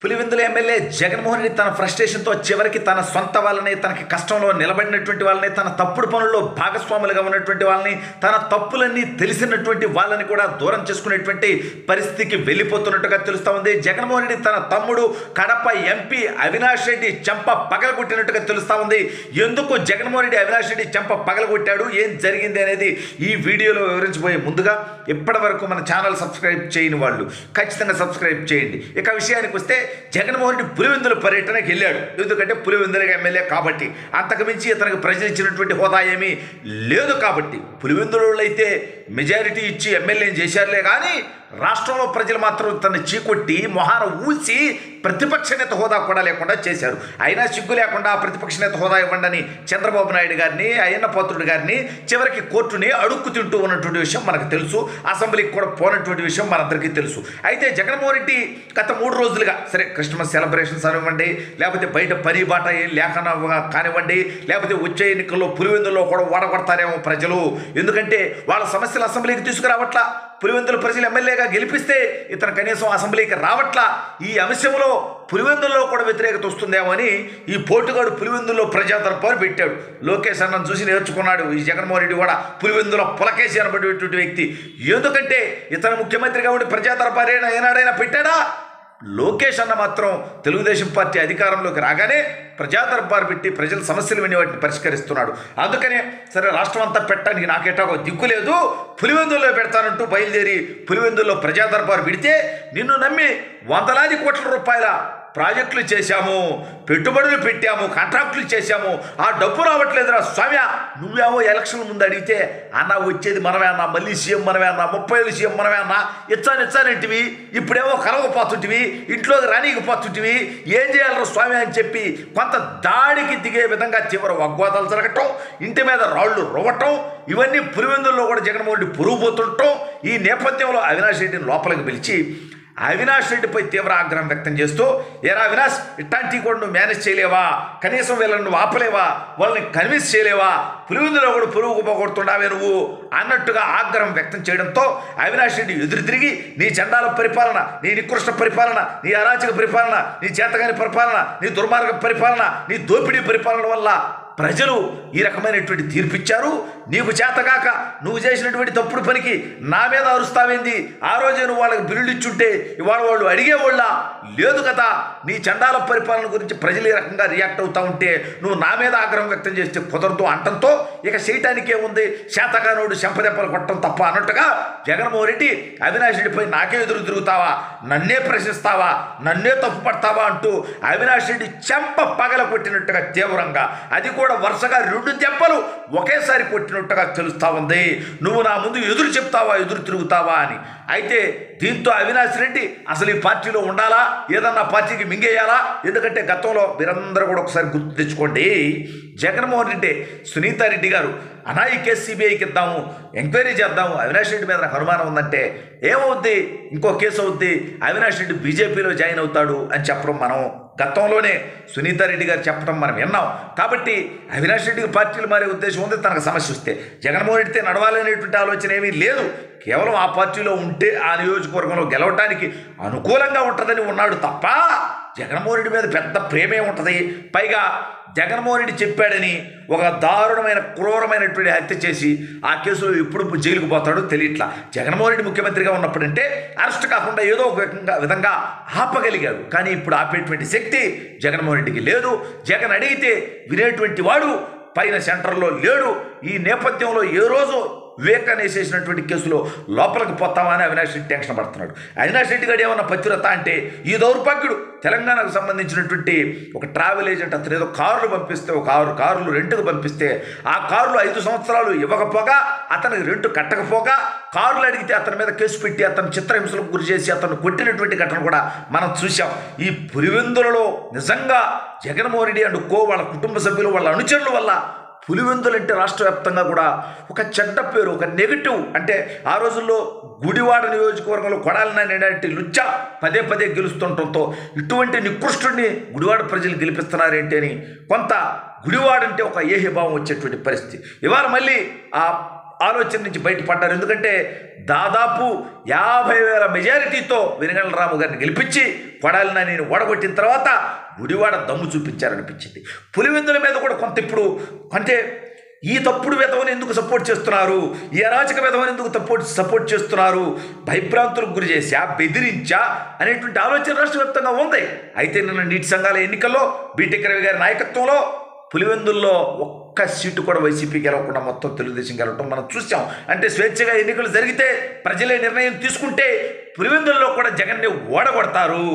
Pulivendula MLA Jaganmohan Reddy తన ఫ్రస్ట్రేషన్తో చివరికి తన సొంత వాళ్ళని, తనకి కష్టంలో నిలబడినటువంటి వాళ్ళని, తన తప్పుడు పనుల్లో భాగస్వాములుగా ఉన్నటువంటి వాళ్ళని, తన తప్పులన్నీ తెలిసినటువంటి వాళ్ళని కూడా దూరం చేసుకునేటువంటి పరిస్థితికి వెళ్ళిపోతున్నట్టుగా తెలుస్తూ ఉంది. జగన్మోహన్ రెడ్డి తన తమ్ముడు కడప ఎంపీ అవినాష్ రెడ్డి చెంప పగలగొట్టినట్టుగా తెలుస్తూ ఉంది. ఎందుకు జగన్మోహన్ రెడ్డి అవినాష్ రెడ్డి చెంప పగలగొట్టాడు, ఏం జరిగింది అనేది ఈ వీడియోలో వివరించబోయే ముందుగా ఇప్పటి వరకు మన ఛానల్ సబ్స్క్రైబ్ చేయని వాళ్ళు ఖచ్చితంగా సబ్స్క్రైబ్ చేయండి. ఇక విషయానికి వస్తే జగన్మోహన్ రెడ్డి పులివెందుల పర్యటనకి వెళ్ళాడు. ఎందుకంటే పులివెందుల ఎమ్మెల్యే కాబట్టి, అంతకుమించి ఇతనికి ప్రజలు ఇచ్చినటువంటి హోదా ఏమీ లేదు కాబట్టి. పులివెందులలో అయితే మెజారిటీ ఇచ్చి ఎమ్మెల్యేని చేశారులే కానీ రాష్ట్రంలో ప్రజలు మాత్రం తను చీకొట్టి మొహాన ఊసి ప్రతిపక్ష నేత హోదా కూడా లేకుండా చేశారు. అయినా సిగ్గు లేకుండా ప్రతిపక్ష నేత హోదా ఇవ్వండి చంద్రబాబు నాయుడు గారిని, అయ్యన్న పాత్రుడు గారిని చివరికి కోర్టుని అడుక్కు తింటూ ఉన్నటువంటి విషయం మనకు తెలుసు. అసెంబ్లీకి కూడా పోనటువంటి విషయం మనందరికీ తెలుసు. అయితే జగన్మోహన్ రెడ్డి గత 3 రోజులుగా సరే క్రిస్మస్ సెలబ్రేషన్స్ అనివ్వండి, లేకపోతే బయట పని బాట లేకుండా కానివ్వండి, లేకపోతే వచ్చే ఎన్నికల్లో పులివెందుల్లో కూడా ఓడగొడతారేమో ప్రజలు, ఎందుకంటే వాళ్ళ సమస్యలు అసెంబ్లీకి తీసుకురావట్లా. పులివెందుల ప్రజలు ఎమ్మెల్యేగా గెలిపిస్తే ఇతను కనీసం అసెంబ్లీకి రావట్లా. ఈ అంశంలో పులివెందుల్లో కూడా వ్యతిరేకత వస్తుందేమో అని ఈ పోటుగాడు పులివెందుల్లో ప్రజాదర్బారు పెట్టాడు. లోకేష్ అన్నను చూసి నేర్చుకున్నాడు ఈ జగన్మోహన్ రెడ్డి కూడా పులివెందుల పులకేసి అనబడేటువంటి వ్యక్తి. ఎందుకంటే ఇతను ముఖ్యమంత్రిగా ఉండి ప్రజాదర్బారు ఏనాడైనా పెట్టాడా? లోకేష్ అన్న మాత్రం తెలుగుదేశం పార్టీ అధికారంలోకి రాగానే ప్రజాదర్బారు పెట్టి ప్రజల సమస్యలు విని వాటిని పరిష్కరిస్తున్నాడు. అందుకనే సరే రాష్ట్రం అంతా పెట్టడానికి నాకేటాగో దిక్కు లేదు, పులివెందుల్లో పెడతానంటూ బయలుదేరి పులివెందుల్లో ప్రజాదర్బారు పెడితే నిన్ను నమ్మి వందలాది కోట్ల రూపాయల ప్రాజెక్టులు చేశాము, పెట్టుబడులు పెట్టాము, కాంట్రాక్టులు చేశాము, ఆ డబ్బు రావట్లేదురా స్వామి. నువ్వేమో ఎలక్షన్ల ముందు అడిగితే అన్న వచ్చేది మనమే అన్నా, మళ్ళీ సీఎం మనమే అన్నా, 30 ఏళ్ళు సీఎం మనమే అన్నా, ఇచ్చానంటివి. ఇప్పుడేమో కలవకపోతుంటివి, ఇంట్లోకి రానికపోతుంటివి, ఏం చేయాలరా స్వామి అని చెప్పి కొంత దాడికి దిగే విధంగా తీవ్ర వాగ్వాదాలు జరగటం, ఇంటి మీద రాళ్లు రువ్వటం, ఇవన్నీ పులివెందుల్లో కూడా జగన్మోహన్ రెడ్డి పురుగుపోతుండటం. ఈ నేపథ్యంలో అవినాష్ రెడ్డిని లోపలికి పిలిచి అవినాష్ రెడ్డిపై తీవ్ర ఆగ్రహం వ్యక్తం చేస్తూ, ఏరా అవినాష్ ఇట్లాంటివి కూడా నువ్వు మేనేజ్ చేయలేవా, కనీసం వీళ్ళని నువ్వు ఆపలేవా, వాళ్ళని కన్విన్స్ చేయలేవా, పులివెందులో కూడా పురుగు పోగొడుతున్నావే నువ్వు అన్నట్టుగా ఆగ్రహం వ్యక్తం చేయడంతో అవినాష్ రెడ్డి ఎదురు తిరిగి నీ చండాల పరిపాలన, నీ నికృష్ట పరిపాలన, నీ అరాచక పరిపాలన, నీ చేతగాని పరిపాలన, నీ దుర్మార్గ పరిపాలన, నీ దోపిడీ పరిపాలన వల్ల ప్రజలు ఈ రకమైనటువంటి తీర్పిచ్చారు. నీకు చేతగాక నువ్వు చేసినటువంటి తప్పుడు పనికి నా మీద అరుస్తావేంది? ఆ రోజే నువ్వు వాళ్ళకి బిల్లులు ఇచ్చుంటే ఇవాళ వాళ్ళు అడిగేవాళ్ళ లేదు కదా. నీ చండాల పరిపాలన గురించి ప్రజలు ఈ రకంగా రియాక్ట్ అవుతూ ఉంటే నువ్వు నా మీద ఆగ్రహం వ్యక్తం చేస్తే కుదరదు అంటంతో ఇక చేయటానికే ఉంది, చేతగానోడు చెంపదెప్పలు కొట్టడం తప్ప అన్నట్టుగా జగన్మోహన్ రెడ్డి అవినాష్ రెడ్డిపై నాకే ఎదురు తిరుగుతావా, నన్నే ప్రశ్నిస్తావా, నన్నే తప్పు పడతావా అంటూ అవినాష్ రెడ్డి చెంప పగల కొట్టినట్టుగా తీవ్రంగా, అది కూడా వరుసగా 2 దెబ్బలు ఒకేసారి కొట్టినట్టుగా తెలుస్తూ ఉంది. నువ్వు నా ముందు ఎదురు చెప్తావా, ఎదురు తిరుగుతావా అని. అయితే దీంతో అవినాష్ రెడ్డి అసలు ఈ పార్టీలో ఉండాలా, ఏదన్నా పార్టీకి మింగేయాలా? ఎందుకంటే గతంలో మీరందరూ కూడా ఒకసారి గుర్తు తెచ్చుకోండి, జగన్మోహన్ రెడ్డి సునీతారెడ్డి గారు అనా ఈ కేసు సిబిఐకి ఇద్దాము, ఎంక్వైరీ చేద్దాము, అవినాష్ రెడ్డి మీద నాకు అనుమానం ఉందంటే ఏమవుద్ది, ఇంకో కేసు అవుద్ది, అవినాష్ రెడ్డి బీజేపీలో జాయిన్ అవుతాడు అని చెప్పడం మనం గతంలోనే సునీతారెడ్డి గారు చెప్పడం మనం విన్నాం. కాబట్టి అవినాష్ రెడ్డికి పార్టీలు మారే ఉద్దేశం ఉంది. తనకు సమస్య వస్తే జగన్మోహన్ రెడ్డితే నడవాలనేటువంటి ఆలోచన ఏమీ లేదు. కేవలం ఆ పార్టీలో ఉంటే ఆ నియోజకవర్గంలో గెలవటానికి అనుకూలంగా ఉంటుందని ఉన్నాడు తప్ప జగన్మోహన్ రెడ్డి మీద పెద్ద ప్రేమే ఉంటుంది. పైగా జగన్మోహన్ రెడ్డి చెప్పాడని ఒక దారుణమైన క్రూరమైనటువంటి హత్య చేసి ఆ కేసులో ఎప్పుడు జైలుకు పోతాడో తెలియట్లా. జగన్మోహన్ రెడ్డి ముఖ్యమంత్రిగా ఉన్నప్పుడంటే అరెస్ట్ కాకుండా ఏదో ఒక విధంగా ఆపగలిగాడు. కానీ ఇప్పుడు ఆపేటువంటి శక్తి జగన్మోహన్ రెడ్డికి లేదు. జగన్ అడిగితే వినేటువంటి వాడు పైన సెంటర్లో లేడు. ఈ నేపథ్యంలో ఏ రోజు వివేకాన్ని వేసేసినటువంటి కేసులో లోపలికి పోతామా అని అవినాష్ రెడ్డి టెన్షన్ పడుతున్నాడు. అవినాష్ రెడ్డి గారు ఏమన్నా పతివ్రత అంటే ఈ దౌర్భాగ్యుడు తెలంగాణకు సంబంధించినటువంటి ఒక ట్రావెల్ ఏజెంట్ అతను ఏదో కారులు పంపిస్తే, ఒక 6 కార్లు రెంట్కు పంపిస్తే ఆ కార్లు 5 సంవత్సరాలు ఇవ్వకపోగా, అతనికి రెంట్ కట్టకపోగా కార్లు అడిగితే అతని మీద కేసు పెట్టి అతను చిత్రహింసలకు గురి చేసి అతను కొట్టినటువంటి ఘటన కూడా మనం చూసాం. ఈ పులివెందులలో నిజంగా జగన్మోహన్ రెడ్డి అండ్ వాళ్ళ కుటుంబ సభ్యులు, వాళ్ళ అనుచరుల వల్ల పులివెందులంటే రాష్ట్ర వ్యాప్తంగా కూడా ఒక చెడ్డ పేరు, ఒక నెగిటివ్. అంటే ఆ రోజుల్లో గుడివాడ నియోజకవర్గంలో కొడాలి నాని లుచ్చా పదే గెలుస్తుండటంతో ఇటువంటి నికృష్టుడిని గుడివాడ ప్రజలు గెలిపిస్తున్నారేంటి అని కొంత గుడివాడంటే ఒక ఏహ్యభావం వచ్చేటువంటి పరిస్థితి. ఇవాళ మళ్ళీ ఆలోచన నుంచి బయటపడ్డారు. ఎందుకంటే దాదాపు 50,000 మెజారిటీతో వెనుగండ్ల రాము గారిని గెలిపించి కొడాలి నానిని ఓడగొట్టిన తర్వాత గుడివాడ దమ్ము చూపించారనిపించింది. పులివెందుల మీద కూడా కొంత ఇప్పుడు అంటే ఈ తప్పుడు విధవని ఎందుకు సపోర్ట్ చేస్తున్నారు, ఈ అరాచక విధవని ఎందుకు సపోర్ట్ చేస్తున్నారు, భయభ్రాంతులకు గురి చేశా, బెదిరించా అనేటువంటి ఆలోచన రాష్ట్ర వ్యాప్తంగా ఉంది. అయితే నిన్న నీటి సంఘాల ఎన్నికల్లో బీటెక్ రవి గారి నాయకత్వంలో పులివెందుల్లో ఒక్క సీటు కూడా వైసీపీ గెలవకుండా మొత్తం తెలుగుదేశం గెలవటం మనం చూసాం. అంటే స్వేచ్ఛగా ఎన్నికలు జరిగితే ప్రజలే నిర్ణయం తీసుకుంటే పులివెందుల్లో కూడా జగన్ని ఓడగొడతారు.